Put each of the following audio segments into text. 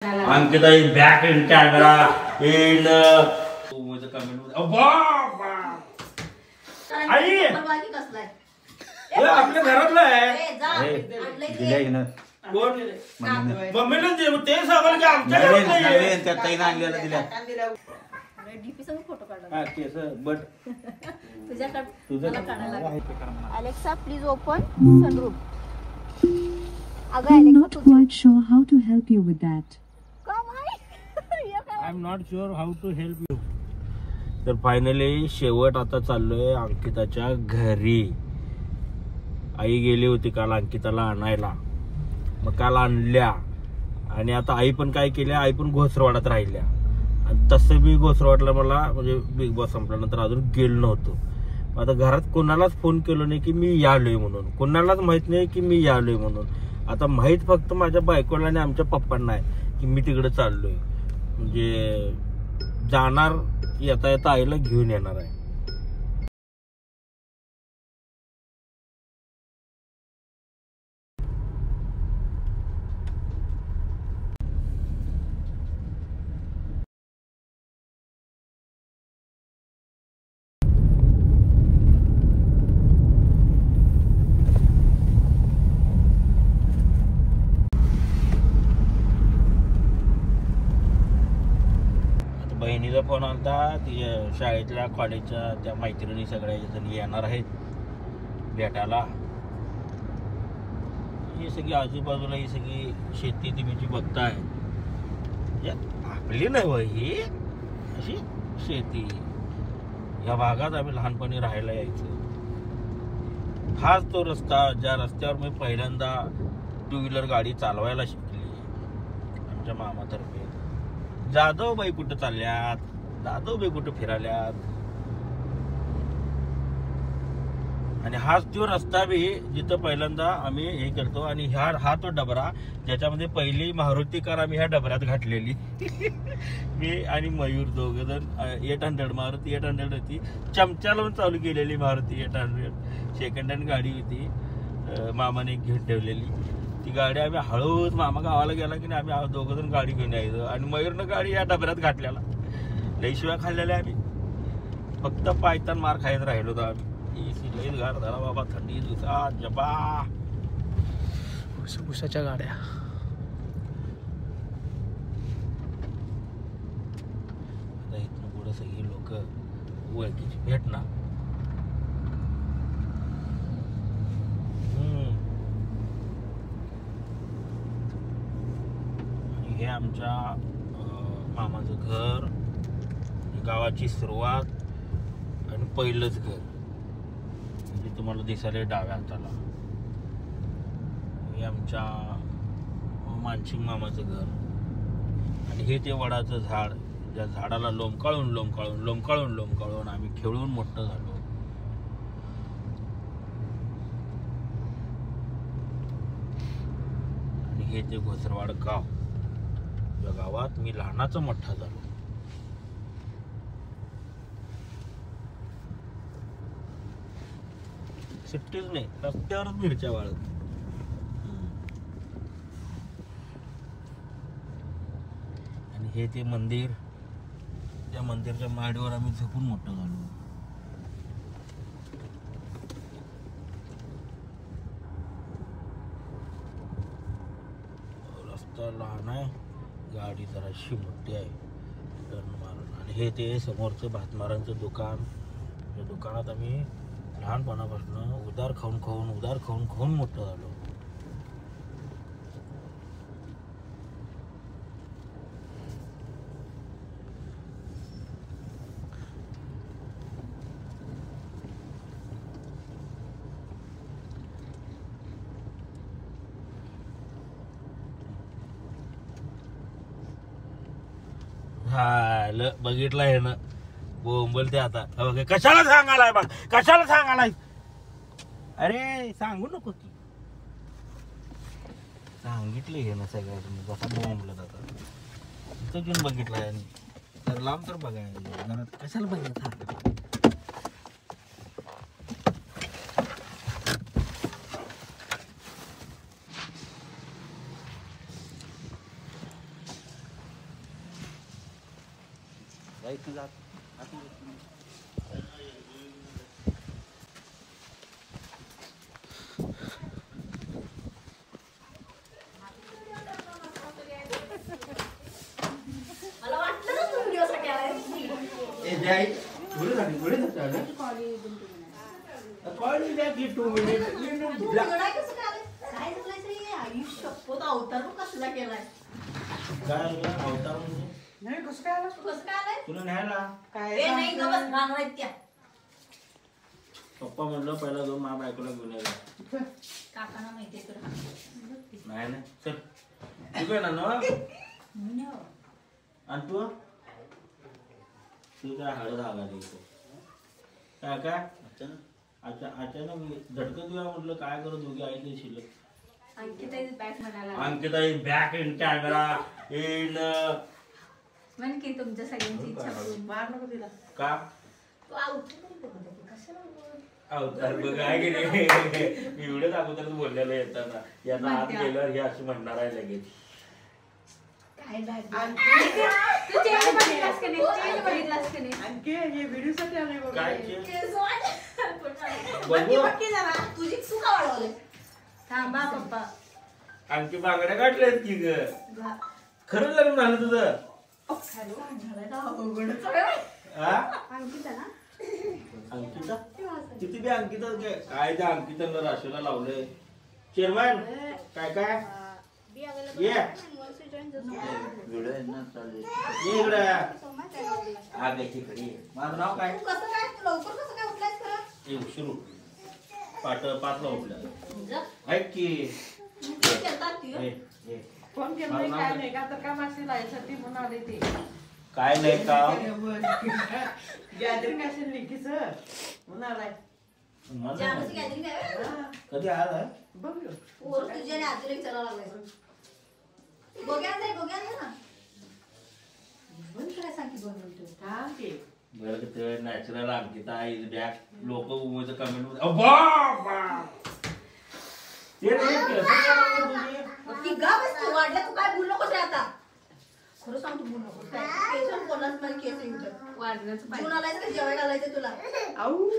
Ankita is back in camera in मुझे comment आई ये आपल्या घरातलं आहे कोण मम्मीने ते सांगाल की आमच्या घरातलं आहे त्या ताईने आणलेला दिल्या डीपी संग फोटो काढला हां केस बट तुझं अलेक्सा प्लीज ओपन सनरूफ अगं Alexa quite sure how to help you with that. I am not sure how to help you. तर फायनली शेवट आता चाललोय अंकिताच्या घरी. आई गेली होती काल अंकिताला आणायला, मग काल आणल्या आणि आता आई पण काय केल्या, आई पण घोसरवाडात राहिल्या. आणि तसं बी घोसरवाडला मला म्हणजे बिग बॉस संपल्यानंतर अजून गेलो नव्हतो. आता घरात कोणालाच फोन केलो नाही की मी यालोय म्हणून, कोणालाच माहित नाही की मी यालोय म्हणून. आता माहित फक्त माझ्या बायकोला आणि आमच्या पप्पांना आहे की मी तिकडे चाललोय. म्हणजे जाणार येता येता आईला घेऊन येणार आहे. बहिणीचा फोन आलता, ती शाळेतल्या कॉलेजच्या त्या मैत्रिणी सगळ्या जणी येणार आहेत भेटायला. ही सगळी आजूबाजूला ही सगळी शेती तुम्ही जी बघताय आपली नाही ही अशी शेती. या भागात आम्ही लहानपणी राहायला यायचो. हाच तो रस्ता ज्या रस्त्यावर मी पहिल्यांदा 2 व्हीलर गाडी चालवायला शिकली आमच्या मामातर्फे. जाधवबाई कुठं चालल्यात, जाधवबाई कुठं फिराल्यात. आणि हाच तो रस्ता बी जिथं पहिल्यांदा आम्ही हे करतो. आणि हा तो डबरा ज्याच्यामध्ये पहिली मारुती कार आम्ही ह्या डबऱ्यात घातलेली. मी आणि मयूर दोघं जण 800 मारुती 800 होती, चमचा लावून चालू केलेली मारुती 800. सेकंड हँड गाडी होती, मामाने घेऊन ठेवलेली. ती गाडी आम्ही हळूच मामा गावाला गेला की नाही आम्ही दोघं जण गाडी घेऊन यायचो. आणि मयूरनं गाडी या डबऱ्यात घातलेला. लई शिवाय खाल्लेल्या आम्ही, फक्त पायतान मार खायला राहिलो होतो आम्ही. लईच गार झाला बाबा, थंडी दिवसात जबा उसाच्या गाड्या. इथनं पुढे सगळी लोक ओळखीची भेटणार. हे आमच्या मामाचं घर, गावाची सुरुवात आणि पहिलंच घर म्हणजे तुम्हाला दिसायला डाव्या हाताला. हे आमच्या मानसिंग मामाचं घर. आणि हे ते वडाचं झाड, ज्या झाडाला लोंबकाळून लोंबकाळून लोंबकाळून लोंबकाळून आम्ही खेळून मोठं झालो. आणि हे ते घोसरवाड गाव, या गावात मी लहानाचा मोठा झालो. सुट्टीच नाही, रस्त्यावरच मिरच्या वाळत. आणि हे ते मंदिर, त्या मंदिरच्या माडीवर आम्ही झोपून मोठं झालो. रस्ता लहान आहे, गाडी जराशी मोठी आहे टर्न मारून. आणि हे ते समोरचं भातमारांचं दुकान, त्या दुकानात आम्ही लहानपणापासून उदार खाऊन खाऊन मोठं झालो. हा बघितलं आहे ना, बोंबलते आता. कशाला सांगालाय बघ, कशाला सांगालाय. अरे सांगू नको की, सांगितले हे ना सगळ्या जसा बोंबलं जातात. इथं घेऊन बघितलंय तर लांब तर बघायला कशाला बघायचं. मला वाटलं ना तू व्हिडिओसाठी आलाय. काय शपथ अवतार कसला केलाय. अवतार म्हणजे नाही कसं काय आलं? कसं काय आलाय? तुला न्यायला काय नाही ग बस राहणार आहेत त्या. पप्पा म्हणलं पहिला जाऊन माझ्या बायकोला घेऊन यायला. काकांना माहितीये तुला. नाही नाही चल तू काय ना आणि तू तू काय हळद आला रे काय काय अचानक झटकन तुला म्हटलं काय करू दोघी आई ते शिल्लक Ankita is back in camera in म्हण की तुमच्या सगळ्यांची इच्छा पूर्ण. मार नको तिला. का तू आउट कशाला अवतार बघ काय की नाही एवढंच अगोदर बोललेलं येताना याचा हात गेल्यावर हे असं म्हणणार आहे लगेच काय आणखी बघितलास का नाही. आणखी हे व्हिडिओ साठी आले बघ. काय तुझी चुका वाढवले. थांबा पप्पा. आणखी बांगड्या काढल्यात की ग खरंच लग्न झालं तुझं हा अंकिता ना अंकिता किती बी अंकिता काय त्या अंकिताला राशीला लावलंय चेअरमॅन काय काय ये इकडे आग खरी माझं नाव काय तू कसं काय लवकर कसं काय उठलायस खरं. उशीर उठलो 5ला उठल्या ऐक की फोन केला नाही काय नाही का तर काम असेल यासाठी म्हणून आले ते. काय नाही का गॅदरिंग असेल लिखीच म्हणून आलाय. जानूची गॅदरिंग आहे. कधी आला बघ पोर तुझ्या आणि आजीला विचारायला लागलाय. गोग्या ना बंद काय सांग की 2 मिनिटं. थांब की. बरं ते नॅचरल अंकिता इज बॅक लोक उमेचं कमेंट ती गा बस तू वाढल्या तू काय बोलू नकोस रे आता. खरं सांग तू बोलू नकोस. काय केस बोललास मला केस येऊन वाढण्याचं पाहिजे. आलायचं का जेवायला घालायचं तुला. आऊ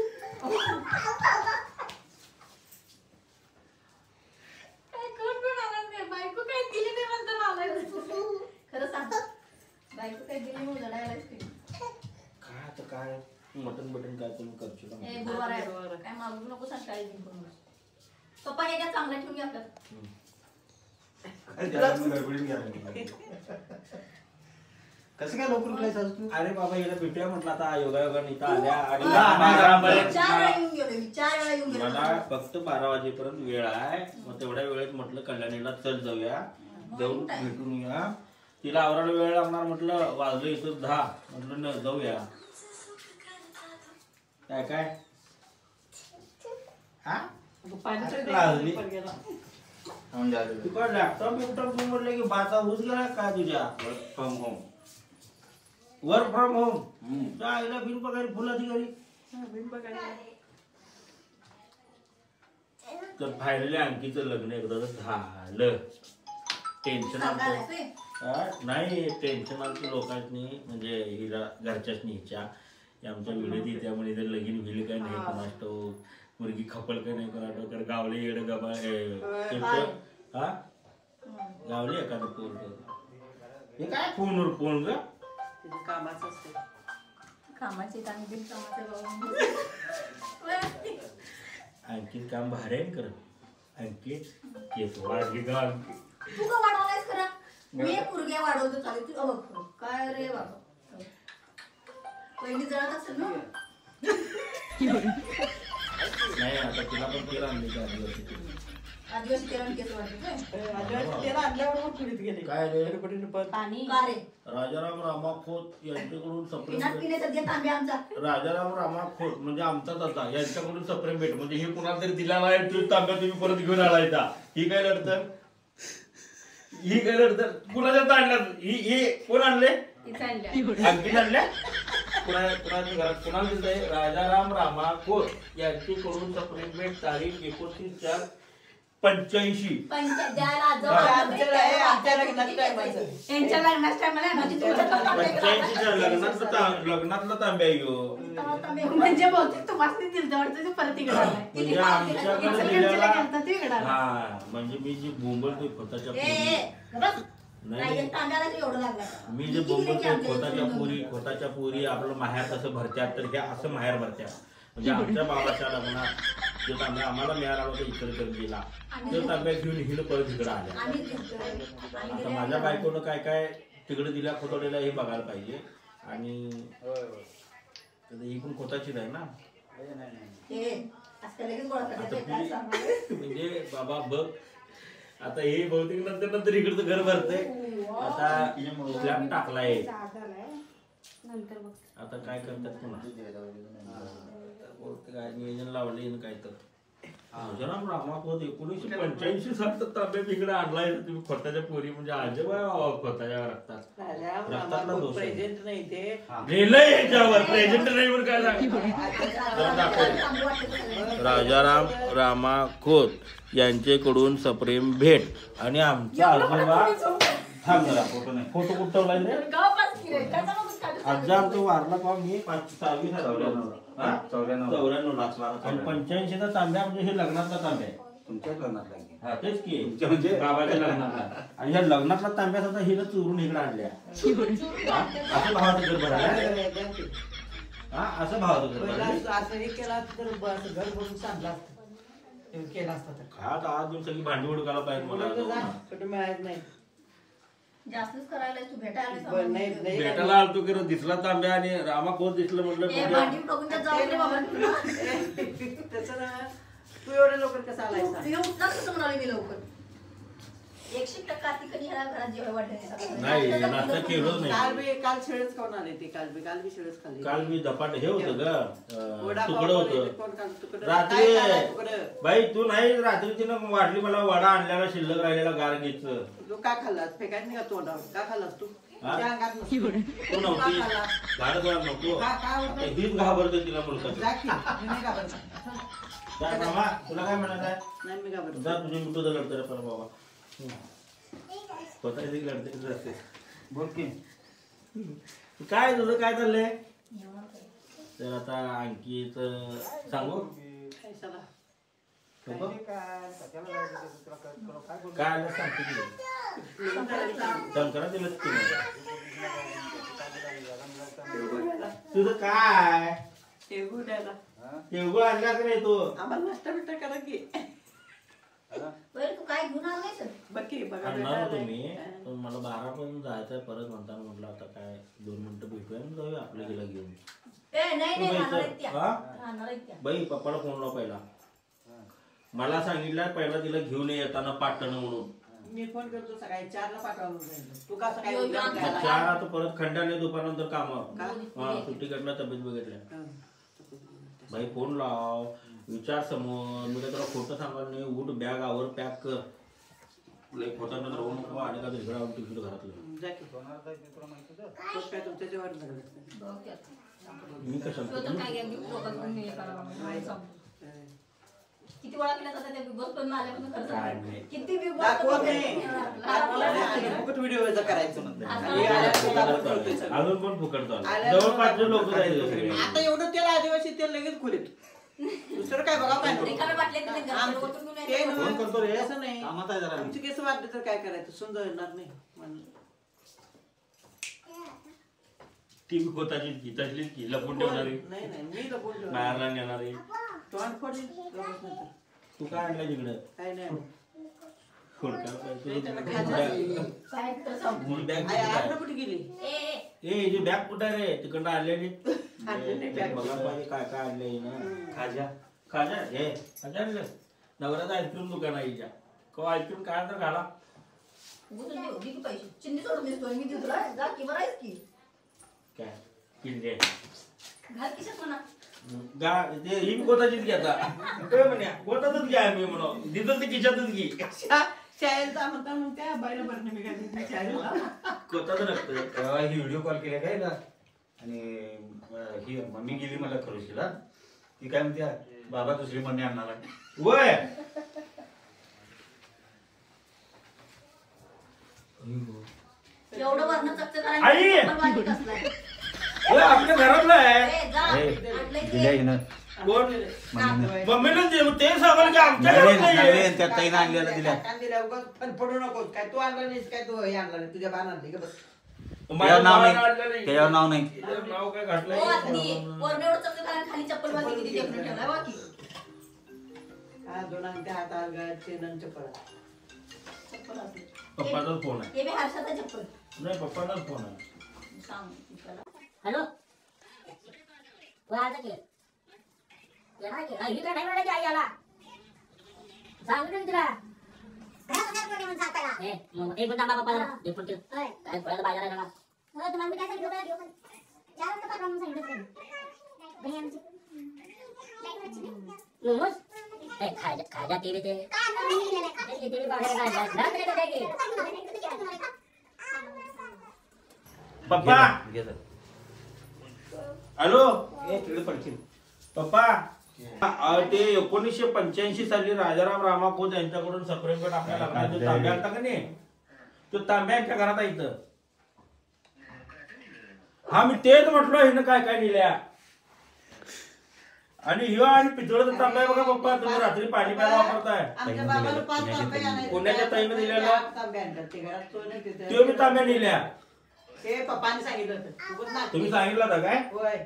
काय कोण आला नाही. बायको काय दिली नाही म्हणता आलाय. खरं सांग बायको काय दिली म्हणून लढायलाच ते. काय आता काय मटन बटन काय तुम्ही करशील ए गुरुवार आहे. काय मागू नको सांग काय दिन करून. पप्पा हे काय चांगला ठेवून घ्या आपल्यात. कसं काय लवकर उठलायचं तू? अरे बाबा याला भेटूया म्हटलं आता योगा नीता आल्या आणि 4 वेळा येऊन गेलो मी. 4 वेळा येऊन गेलो. मला फक्त 12 वाजेपर्यंत वेळ आहे मग तेवढ्या वेळेत म्हटलं कल्याणीला चल जाऊया जाऊन भेटून या तिला आवरायला वेळ लागणार म्हटलं वाजलं इथं 10 म्हटलं न जाऊया काय काय हा लागली तुका लॅपटॉप बिपटॉप तू म्हटलं की बाचा ऊस गेला काय तुझ्या वर्क फ्रॉम होम त्या आईला बिन पगारी फुल अधिकारी तर फायनली अंकीचं लग्न एकदा झालं टेन्शन आमचं नाही टेन्शन आमचं लोकांनी म्हणजे हिला घरच्याच हिच्या आमच्या व्हिडिओ ती त्यामुळे जर लगीन होईल काय नाही कोणाष्टो मुलगी खपल काय नाही कोणाष्टो कारण गावले येडं गबा हा गावले एखादं पोर हे काय फोनवर फोन ग कामाचं असते कामाचे काम बिन कामाचे आणखी काम भारी आहे करत आणखी केस वाढली का तू का वाढवलायस खरं मी पुरग्या वाढवतो चालेल तू बघ काय रे बाबा पहिली जळत असेल ना नाही आता तिला पण केलं आणली का आदिवासी केलं केस वाढले त्याला आणल्यावर मग फिरत गेले काय रे पाणी का रे राजाराम रामा खोत यांच्याकडून पिण्यात सप्रेम पिण्याचा दे तांबे आमचा राजाराम रामा खोत म्हणजे आमचाच आता यांच्याकडून सप्रेम भेट म्हणजे हे कुणाला तरी दिला नाही तो तांब्या तुम्ही परत घेऊन आलायचा ही काय लढतं ही काय लढतं कुणाच्या आणलं ही कोण आणले आणखी आणल्या कुणाच्या घरात कुणाला दिलंय राजाराम रामा खोत यांच्याकडून सप्रेम भेट तारीख 29/4 85. आमच्या लग्नात टायमाचं. यांच्या लग्नाच्या टायमाला म्हणजे तुमच्या 85च्या लग्नातला तांब्या आहे ह्यो. म्हणजे बहुतेक तुम्हाला दिलं वाटतं ते परत इकडे आलाय. म्हणजे आमच्याकडे दिलेला ते इकडे आलाय. हा म्हणजे मी जी बोंबलतोय खोताच्या नाही तांब्याला एवढं लागलं. मी जे बोंबलतोय खोताच्या पुरी आपलं माहेर कसं भरत्यात तर हे असं माहेर भरत्यात. म्हणजे आमच्या बाबाच्या लग्नात जो तांब्या आम्हाला मिळाला होता इकडे तो तांब्या घेऊन हिनं परत इकडे आल्या. आता माझ्या बायकोनं काय काय तिकडे दिल्या खोतवलेला हे बघायला पाहिजे. आणि ही पण खोताचीच आहे ना. म्हणजे बाबा बघ आता हे बहुतेक नंतर इकडचं घर भरतंय. आता स्लॅब टाकलाय. आता काय करतात पुन्हा काय नियोजन लावले काय तर रामात 1985 साल तांब्या इकडे आणलाय तुम्ही खोताच्या पोरी म्हणजे आजोबा खोताच्या रक्तातला दोष गेलंय याच्यावर प्रेझेंट नाही म्हणून काय सांग. राजाराम रामा खोत यांच्याकडून सप्रेम भेट आणि आमचा आजोबा थांब जरा फोटो नाही फोटो कुठं ठेवलाय आजा आमचं वारला का मी 6वी 94 आणि 85चा तांब्या म्हणजे हे लग्नातला तांब्या आहे. तुमच्याच लग्नातला हा तेच की म्हणजे बाबाच्या लग्नातला. आणि ह्या लग्नातला तांब्या सुद्धा हिला चोरून इकडे आणल्या. असं भावाचं घर भरायला हा असं भावाचं घर भरायला असं केला तर घर भरून सांगला असतं केला असता तर खात आज दिवस सगळी भांडी उडकायला पाहिजे मला. कुठे मिळायचं नाही. जास्तच करायला तू भेटायला आलतो की दिसला तांब्या आणि रामा कोण दिसलं म्हटलं तसं ना तू एवढ्या लवकर कसं आलायसा कसं म्हणाले मी लवकर 100% आतिकनी ह्या घरात जेवण वाढले नाही नाश्ता केलोच नाही. काल शेळच खाऊन आले ते काल बी शेळच खाल्ली. काल मी धपाट हे होतं ग तुकडं होतं रात्री. बाई तू नाही रात्री तिनं वाढली मला वडा आणलेला शिल्लक राहिलेला गारगीच. तू का खाल्लास फेकायच नाही का तोंडावर का खाल्लास तू तू नव्हती झाडच नको हीच घाबरतो तिला मुलगा. तुला काय म्हणायचं आहे जा तुझे मिठू तर लढतं पण बाबा स्वतः लढते बोल की काय तुझं काय चाललंय. तर आता अंकित सांगू काय आलं सांगते की शंकरा दिलं तुझं काय तेवढं आणला का नाही तू आम्हाला नाश्ता बिट्टा करा की तू काय घेऊन आलाय सर बघी आणणार होतो मी पण मला 12 पण जायचंय परत म्हणताना म्हटलं आता काय 2 मिनिटं भेटूया आणि जाऊया आपल्या गेला घेऊन. बाई पप्पाला फोन लाव पहिला. मला सांगितलं पहिला तिला घेऊन येताना पाटण म्हणून. मी फोन करतो सकाळी 4 ला पाठवा तू का सकाळी 4 आता परत खंडाने दुपारनंतर कामावर सुट्टी काढला तब्येत बिघडल्या. भाई फोन लाव विचार समोर मी तुला खोटं सांगणार नाही. उठ बॅग आवर पॅक कर खोटा राहू नको आणि का दुसरा तिकीट घरातलं मी किती वेळा केला जातं त्या बिग बॉस पण आल्यापासून किती बिग व्हिडिओ करायचं अजून पण फुकटतो जवळपास लोक आता एवढं तेल आदिवासी तेल लगेच खोलीत दुसरं काय बघा आमचे केस वाटले तर काय करायचं सुंदर येणार नाही. ती खोताची की तसलीच की लपून ठेवणारी नाही मी लपून बाहेरला नेणारी तोंड फोडली तू काय आणलं तिकडं काय नाही कुठे गेली ए बॅग कुठे रे तिकडं आणलेली बघा पाहिजे काय काय आणलंय ना खाजा खाजा हे खाजा आणलं नवऱ्याचं आईस्क्रीम दुकान आहे हिच्या कवा आईस्क्रीम काय तर घाला चिंदी सोडून दिसतोय मी तुला जा की बरं आहेस की काय किल्ले घाल किशात म्हणा ते ही कोताचीच घ्या आता म्हणे कोतातच घ्या मी म्हणून तिथं ते खिशातच घे शाळेचा म्हणता मग त्या बायला बरं मी काय शाळेला कोताच नसतं तेव्हा ही व्हिडिओ कॉल केला काय ना आणि ही मम्मी गेली मला खरोशीला ती काय म्हणते बाबा दुसरी मम्मी आणणार वय एवढं वर्ण चकचक आई! आपल्या घरातलं आहे दिल्या हिनं कोण मम्मीनं. मम्मीला ते सांगाल की आमच्या घरात नवीन नाहीये. नवीन त्या ताईनं आणलेलं दिल्या दिल्या उगाच फनफडू नको काय तू आणला नाहीस काय तू हे आणला नाही तुझ्या बाण आणली का बस त्याच्यावर नाव मला नाही आणलं नाही. त्याच्यावर नाव नाही त्याच्यावर नाव काय हो, घातलंय अगदी. वर्ण एवढं चकचक आणि खाली चप्पल बाकी किती टेकून ठेवलाय बाकी. हा दोन अंगठ्या हातात गायचे नंतर पडा चप्पल असली. पप्पाचाच फोन आहे हे बी हर्षाचा चप्पल. नाही पप्पाचाच फोन आहे सांग त्याला. हॅलो कोणाचा की येणार की ही काय नाही आई आला सांगितलं तुला ए मग एक मिनिट बाबा पप्पा एक मिनिट काय पळायला बाहेर आला हो तुम्हाला मी काय सांगितलं होतं घेऊन चार वाजता पाठवा म्हणून सांगितलं मोमोज ए खाजा टीव्ही ते टीव्ही बाहेर काढला रात्री काय की पप्पा घे जा. हॅलो ए तिकडे पडशील पप्पा ते 1985 साली राजाराम रामा खोत यांच्याकडून सप्रेमपेठ आपल्या लग्नात जो तांब्या आलता का नाही तो तांब्या यांच्या घरात आहे इथं हा मी तेच म्हटलो हिनं काय काय लिहिल्या आणि ह्यो आणि पितळाचा तांब्या आहे बघा पप्पा तुम्ही रात्री पाणी प्यायला वापरताय आमच्या बाबाला 5 तांबे आणायचे पुण्याच्या ताईनं दिलेला? तांबे आणतात ते घरात तो नाही तिथे ते मी तांब्या लिहिल्या ते पप्पाने सांगितलं होतं उगाच नाटकी. तुम्ही सांगितलं होतं काय होय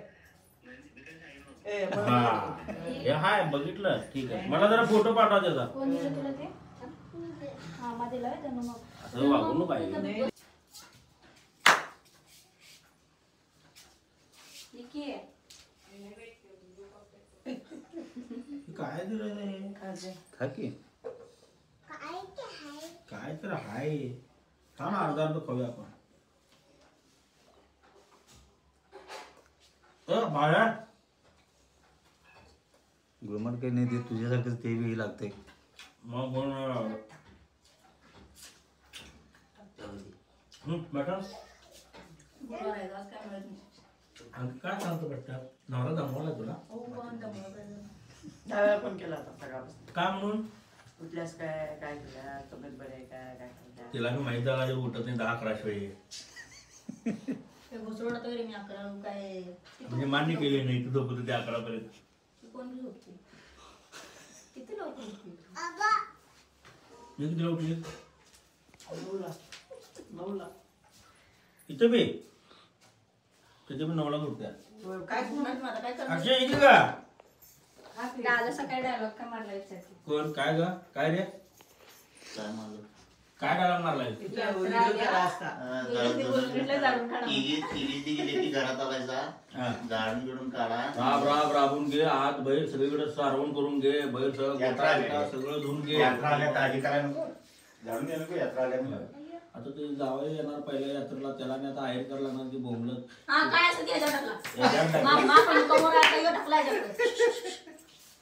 ए म्हणून हा हे हाय बघितलं ठीक आहे मला जरा फोटो पाठवा त्याचा कोण दिलं तुला ते? हा, मग दिलं होय त्यानं मग. असं वागू नको पाहिजे ठीक आहे. काय दिलं खा की काय तर हाय थांब अर्धा अर्ध खाऊया आपण बाळा गुळमट काही नाही ते तुझ्यासारखंच ते बी लागते मग बेटा बरं आहे, आज काय मिळत नाही. आणखी काय सांगतो बेटा नवरा दमवला तुला हो, पण दमवलं पाहिजे. दहावेळा फोन केला होता सकाळपासून का म्हणून उठल्यास काय काय केलं तब्येत बरी आहे काय काय केलं तिला मी माहिती झाला जर उठत नाही 10-11 वेळी ते घुसळलं तर मी 11 काय म्हणजे मान्य केली नाही तू झोपत होती 11 पर्यंत कोण बी झोपते. किती लवकर उठते. मी किती उठली 9ला इथं बी तिथे मी 9ला उठत्या काय उन्हात मला काय करणार? अक्षय इथे का दादा सकाळी डायलॉग काय मारला विचारते. कोण काय ग काय रे काय मारलं काय डायलॉग मारलाय तिथला व्हिडिओ केला असता गेली घरात आलायचा हा. झाडून बिडून काढा राबून घे आत बैल सगळीकडे सारवण करून घे बैल सगळं यात्रा आली. गोटा सगळं धुवून घे यात्रा आल्या काळजी करायला नको जाणून घ्या नको यात्रा आल्या आता ते जावं येणार पहिल्या यात्रेला त्याला मी आता आहेर करायला लागणार की बोंबलत हा काय असं घ्यायचा टाकला याच्यात टाकलं. मामा पण कमोर आता ह्यो टाकला याच्याकडे.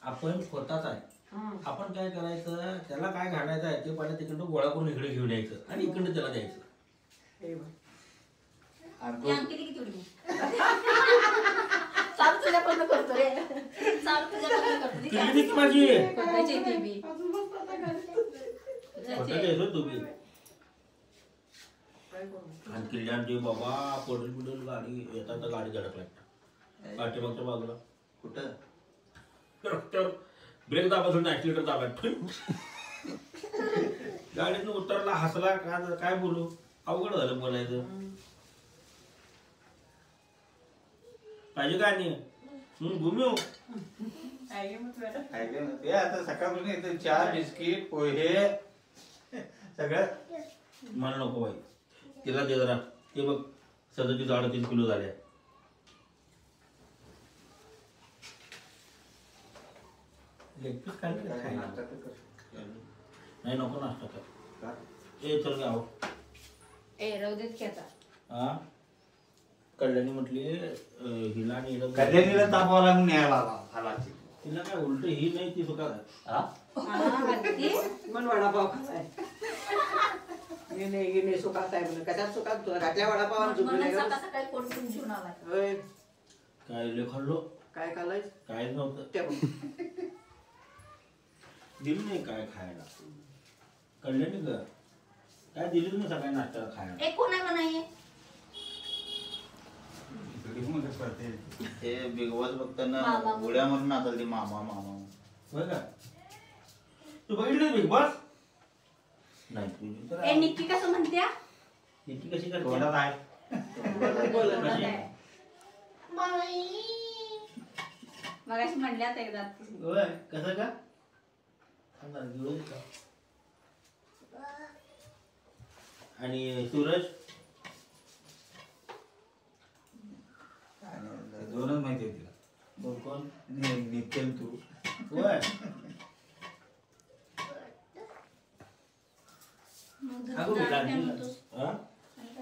आपण स्वतःच आहे आपण काय करायचं त्याला काय घालायचं आहे ते पहिला तिकडं गोळा करून इकडे घेऊन यायचं आणि इकडे त्याला द्यायचं हे बघ. ही अंकी किती उडली चालू तुझ्याकडनं करतो रे चालू तुझ्याकडनं करतो ती काय? किती ती माझी करतायची ती बी. स्वतः द्यायचो तुम्ही आणि किल्ल्यान बाबा पडल बिडल गाडी येतात तर गाडी धडकला पाठीमागच्या बाजूला कुठं रस्त्यावर ब्रेक दाबासून ऍक्सिलेटर दाबा गाडीतून उतरला हसला काय बोलू अवघड झालं बोलायचं पाहिजे काय नाही घुम्यो ते आता सकाळपासून येतं चहा बिस्किट पोहे सगळं मला नको बाई तिला दे जरा ते बघ 37-38 किलो झाल्या लेग पीस खाल्लं का? खायला. नाही नको नाश्ता कर ए चल गाव ए राहू देत की आता हा कल्याणी म्हटली हिला आणि हिला कल्याणीला तापवाला म्हणून न्यायला आला हालाची तिला काय उलट ही नाही ती सुका पण वडापाव खाताय गिने सुखात आहे म्हणून कशात सुखात तुला घातल्या वडापाव म्हणून सकाळ सकाळी पोट घेऊन जेवून आलाय. होय काय लय खाल्लो काय खाल्लंय काय नव्हतं ते बघ. दिली नाही काय खायला कल्याणी ग काय दिली तुम्ही सकाळी नाश्ता खायला? एक कोण आहे का नाही? ते बिग बॉस बघताना मामा. उड्या मारून आता ते मामा मामा होय का? तू बघितलं बिग बॉस? नाही तुझी तर ए निक्की कसं म्हणत्या? निक्की कशी करते? तोंडात आहे. मगाशी म्हणल्यात एकदा. होय कसं का? थांब जरा, गिळू दे का? आणि सूरज दोनच माहिती आहे तिला. कोण कोण? नित्यल तू. होय मग अगं घरी मी काय लागली. म्हणतोस? हा?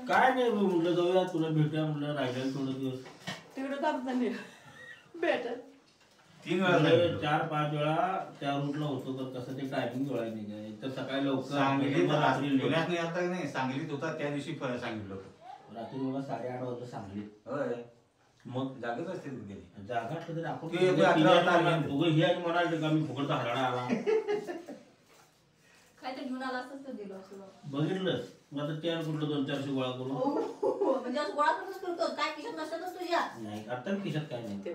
काय नाही मी म्हटलं जाऊया तुला भेटूया म्हटलं राहिलेलं थोडं दिवस तिकडे जाताना भेटत 3 वेळा झाली. 4-5 वेळा त्या रूटला होतो तर कसं ते टायमिंग जुळायला नाही काय तर सकाळी लवकर सांगलीत मग रात्री late. पुण्यात नाही आता नाही सांगलीत होता त्या दिवशी सांगितलं होतं. रात्री मला 8:30 वाजता सांगली होय मग जागेच असते तू गेली. जागा असलं तरी आपण ते 11 वाजता आली. उगं हे आणि म्हणाल का मी फुकटचा हरडा आला काय ते घेऊन आला असतं तर दिलं असं. बघितलंस मग आता त्या कुठलं 200-400 गोळा करून म्हणजे असं गोळा करूनच करतो. काय किशोर नसतं तुझ्या? नाही आता खिशात काय नाही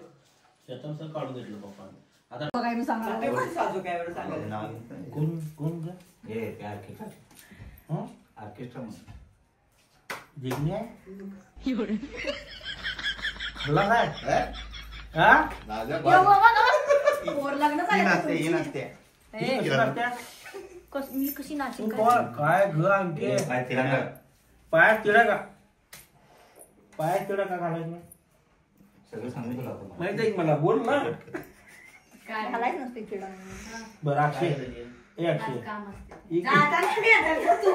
त्यातून सर काढून घेतलं पप्पाने आता बघाय मी सांगणार. ते पण साजू काय वेळ सांगायचं नाव घेतलं. कोण कोण ग? हे ते ऑर्केस्ट्रा हं? ऑर्केस्ट्रा म्हणून. जिग्नी आहे खल्ला काय हा राजा यो बाळ. बाबा ना. पोर लग्न ही झालं नसते ही तुमची. नसते. ही कशी करत्या? मी कशी नाचिन तू काय? काय ग अंके काय तिला काय? पायात तिडा का पायात तिडा का घालायचं सगळं सांगू तुला आता. माहित आहे की मला बोल ना काय घालायच नसते चिडा. बरं अक्षय ए अक्षय काम असते. ही जा, जा, जा, तू.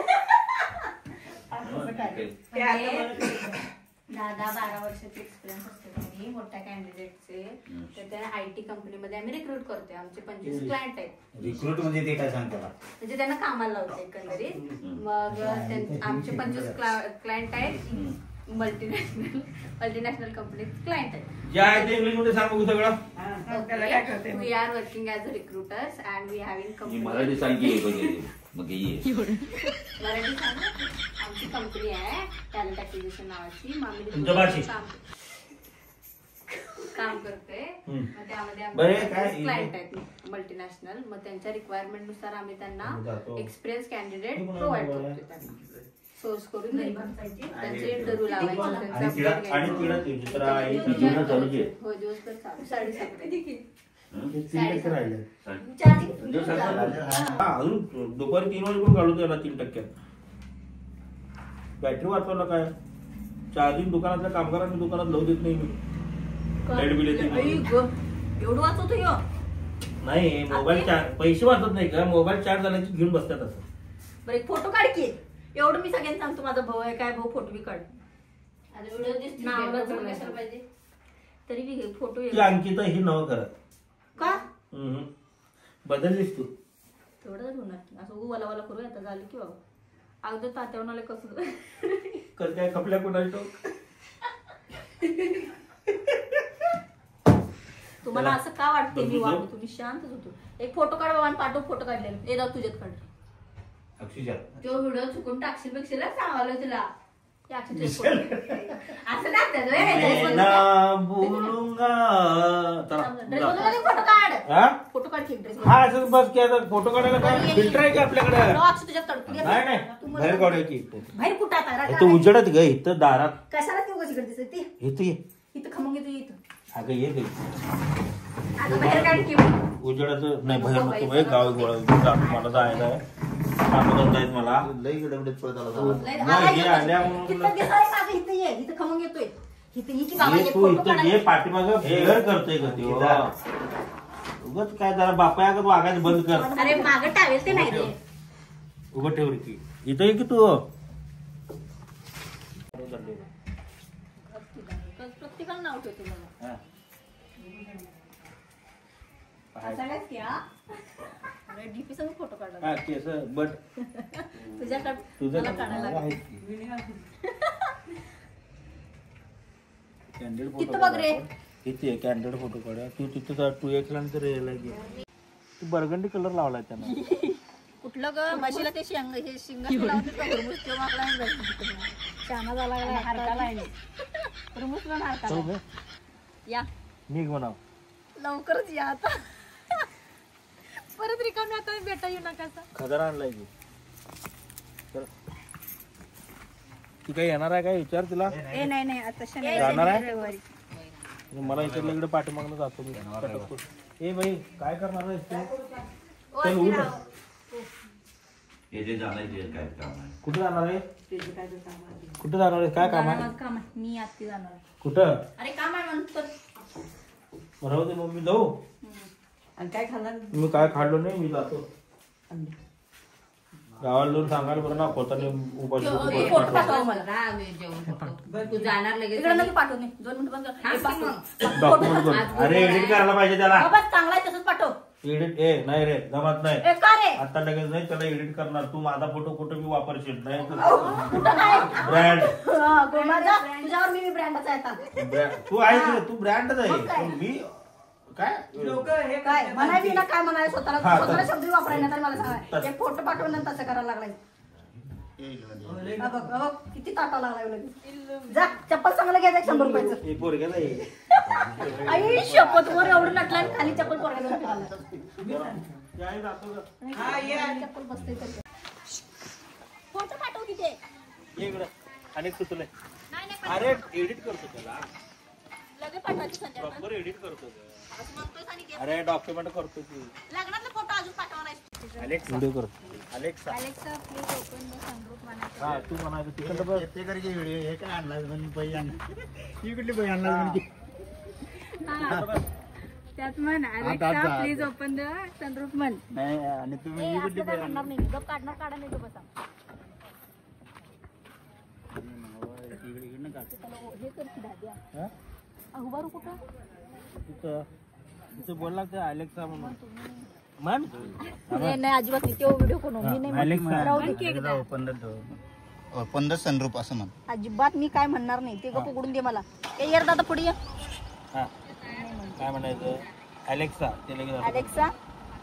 ते आता 10-12 वर्षाचे एक्सपिरियन्स असते त्यांनी मोठ्या कॅन्डिडेटचे तर त्या IT कंपनीमध्ये आम्ही रिक्रूट करतोय. आमचे 25 क्लायंट आहेत रिक्रूट म्हणजे ते काय सांगतो म्हणजे त्यांना कामाला लावते एकंदरीत. मग आमचे 25 क्लायंट आहेत मल्टीनॅशनल कंपनीत क्लायंट आहेत. ज्या आहे ते इंग्लिश मध्ये सांग बघू सगळं त्याला काय करते we are working as a recruiters and we having company. Marathi सांगी मग ये मराठी सांगा. आमची कंपनी आहे टॅलेंट ॲक्विजिशन नावाची. मग आम्ही तुमच्या भाषेत? काम करते. मग त्यामध्ये बरं, काय- क्लायंट आहेत मल्टीनॅशनल. मग त्यांच्या रिक्वायरमेंट नुसार आम्ही त्यांना जातो. एक्सपिरियन्स कॅन्डिडेट हे कोणाला प्रोव्हाइड बोलायला? करतो त्यांना. सोर्स करून त्यांचे इंटरव्ह्यू लावायचे. आणि तिला आणि तिला ते चित्रा आहे ती दिवसभर जुनं चालू घे. हो दिवसभर चालू 7:30. ते 3 टक्के राहिले चार्जिंग हा अजून दुपारी 3 वाजेपर्यंत घालू त्याला 3%. बॅटरी वाचवायला काय चार्जिंग दुकानातल्या कामगारांनी दुकानात लावू देत नाही मी लाईट बिल येते म्हणून. एवढं वाचवतो ह्यो. नाही मोबाईल चार्ज पैसे वाचत नाही का मोबाईल चार्ज झाल्याची घेऊन बसतात असं. बरं एक फोटो काढ की. एवढं मी सगळ्यांना सांगतो माझा भाऊ आहे काय भाऊ फोटो बी काढ. नावाला जोड कशाला पाहिजे तरी बी फोटो ती अंकिता ही नवं करत का बदललीस तू तेवढं होणार असं वाला वाला करू आता झालं की बाबा. अगदी तात्यावनाला कसं कर काय खपल्या कोणाची टोक तुम्हाला असं का वाटते मी वाटतो तुम्ही शांतच होतो. एक फोटो काढ बाबा आणि पाठव फोटो काढलेला. जाऊ तुझ्यात काढ. अक्षयच्या तो व्हिडिओ चुकून टाकशील पेक्षाला सांगावलं तुला ते अक्षय असं टाकतात ना बोलूंगा फोटो काढ. हा फोटो काढ की ड्रेस हा असंच बस की आता फोटो काढायला काय फिल्टर आहे की आपल्याकडे अक्षय तुझ्यात काढ. नाही नाही बाहेर काढूया की बाहेर कुठं आता इथं उजेडत ग इथं दारात कशाला ती उगाच इकडे दिसते ती इथं ये इथं खमंग येतो इथं. अगं ये ग आता बाहेर काढ की उजेडाचं नाही बाहेर नको बाई गाव गोळा मला जायला आहे कामं आहेत मला लई गडबडीत पळत आला नाही, हे आल्या म्हणून इथं दिसायला मागं इथं ये इथं खमंग येतोय इथं ये की बाबा ये ये तू फोटो इथं काढ. ये पाठीमाग फेर करतोय ग ते उगच काय जरा बापाया वागायचं बंद कर अरे मागं टावेल ते नाही रे. उभं ठेव की इथं ये की तू प्रत्येकाला नाव ठेवतो मला हा. सगळ्याच की हा अरे डीपी सगळं फोटो काढला हा केस बट तुझ्याकडे तुझं मला काढायला लागेल. आहेत की. कॅन्डिड फोटो तिथं बघ रे. किती आहे कॅन्डिड फोटो काढा तू तिथं 2x ला तर यायला घे तू बर्गंडी कलर लावलाय त्यांना कुठला कुठलं ग म्हशीला ते शेंग हे शिंग लावते का खरबूज तेव्हा आपला शाना झाला हरकाला खरबूजला हरकाला या निघ म्हणाव लवकरच या आता परत रिकामी आता भेटा येऊ नका खदर आणलाय की ती काही येणार आहे काय विचार तिला ए नाही आता जाणार आहे मला इकडे इकडे पाठीमागनं जातो मी ए बाई काय करणार आहेस तू चल उठ येथे जाणार काय काम आहे कुठे जाणार आहे कुठे जाणार आहे काय काम आहे काम आहे मी आत्ती जाणार कुठं अरे काम आहे म्हणतो राहू दे मग मी जाऊ आणि काय खाणार मी काय खाल्लो नाही मी जातो गावाला जाऊन सांगायला बरं ना पोताने फोटो पाठव मला तू जाणार लगेच इकडे नक्की पाठव नाही 2 मिनिट बंद डॉक्युमेंट अरे एडिट करायला पाहिजे त्याला बस चांगला आहे तसंच पाठव एडिट ए नाही रे जमत नाही ए का रे आता लगेच नाही त्याला एडिट करणार तू माझा फोटो कुठे मी वापरशील नाही कुठं काय ब्रँड माझा तुझ्यावर मी ब्रँडचा येतात तू आहेस तू ब्रँडच आहे पण मी काय लोक हे काय म्हणायची ना काय म्हणाय स्वतःला शब्द वापरायला तर मला सांगा एक फोटो पाठवून तसं करायला लागलाय बघ किती ताटा लागलाय जा चप्पल चांगलं घ्यायचं 100 रुपयाचं एक पोरग्या नाही आई शपथ वर एवढं नटलाय खाली चप्पल पोरग्याला चप्पल बसते फोटो पाठव किती इकडं आणि सुचलंय अरे एडिट करतो त्याला लगेच पाठवायची संध्या प्रॉपर एडिट करतो असं म्हणतोय आणि की अरे डॉक्युमेंट करतो तू लग्नातले फोटो अजून पाठवणार अलेक्सा व्हिडिओ करतो Alexa Alexa please open the sunroof म्हणायचं हा तू म्हणायचं तिकडं बघ ते करके व्हिडिओ हे काय आणलास म्हणजे पै आणला ही कुठली पै आणलास म्हणजे त्यात म्हण Alexa please open the sunroof म्हण नाही आणि तुम्ही ही कुठली पै काढणार नाही गप काढणार काढा नाही तो बसा इकडनं काढ हे कर की दाद्या उभारू कुठं तिथं बोलला ते अलेक्सा म्हणून म्हण नाही अजिबात नाही तो व्हिडिओ कोण मी नाही अलेक्सा राहू दे की एकदा ओपन द सनरूफ असं म्हण अजिबात मी काय म्हणणार नाही ते गप उघडून दे मला ए यार दादा पुढे ये हा काय म्हणायचं अलेक्सा ते लगेच अलेक्सा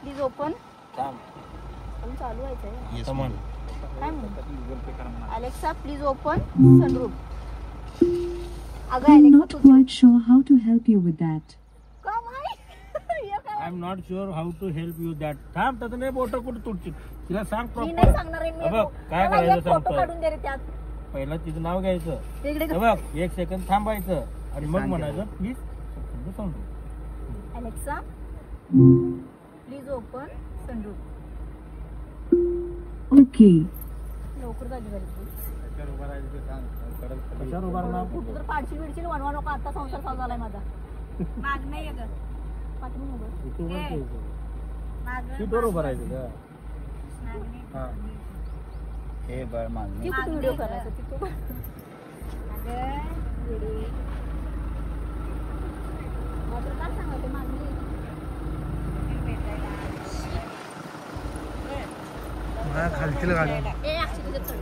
प्लीज ओपन थांब चालू व्हायचंय आता म्हण काय म्हणू अलेक्सा प्लीज ओपन सनरूफ अगं I'm Alexa not quite sure how to help you with that. I am not sure how to help you that थांब त्याचं नाही बोट कुठे तुटची तिला सांग मी नाही प्रॉपर सांगणार आहे बघ काय मला करायचं एक फोटो सांगतो काढून दे रे त्यात पहिला तिचं नाव घ्यायचं ते इकडे हे बघ 1 सेकंद थांबायचं आणि मग म्हणायचं प्लीज सांगतो Alexa please open sunroof Okay. लवकर जागी झाली कशावर उभा राहणार तू जर पाडशील बिडशील वनवा नको आता संसार चालू झालाय माझा माग नाही ग पाठवून सीटवर उभं राहायचं का हा हे बळ मागणी ती कुठे व्हिडिओ करायचा ती तू काय सांगायचं मागणी खालतील गाडी ए ऍक्च्युली चढ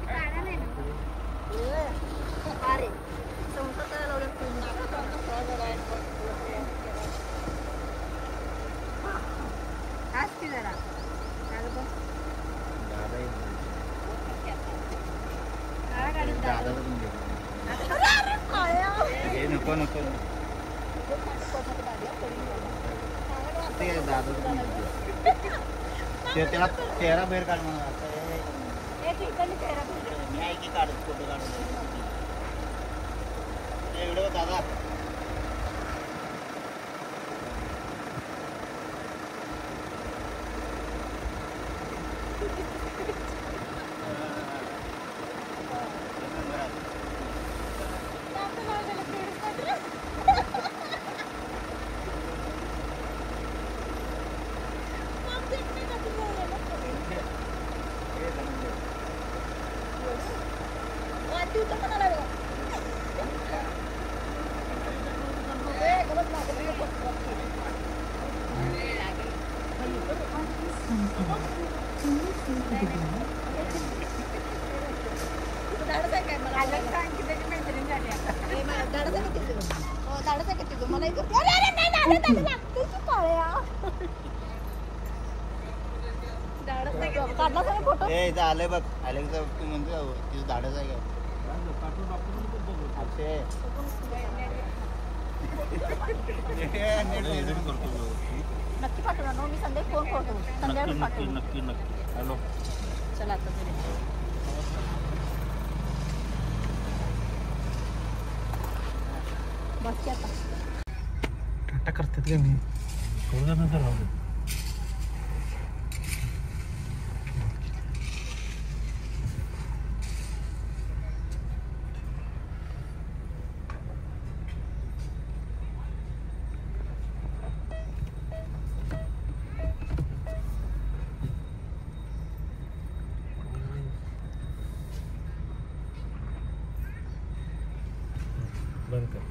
काढा नाही ना अरे संसार करायला आज की जरा नको नको त्याला चेहरा बाहेर काढ म्हणून मी आहे की काढत फोटो काढून एवढं दादा मला इथं आलंय बघ अलेक्सा तू म्हणतो तिचं धाडच आहे का नक्की पाठवणार ना मी संध्याकाळी फोन करतो संध्याकाळी पाठवतो नक्की हॅलो चला आता तरी बस की आता टाटा करतात का मी थोडं नंतर राहू दे. बंद कर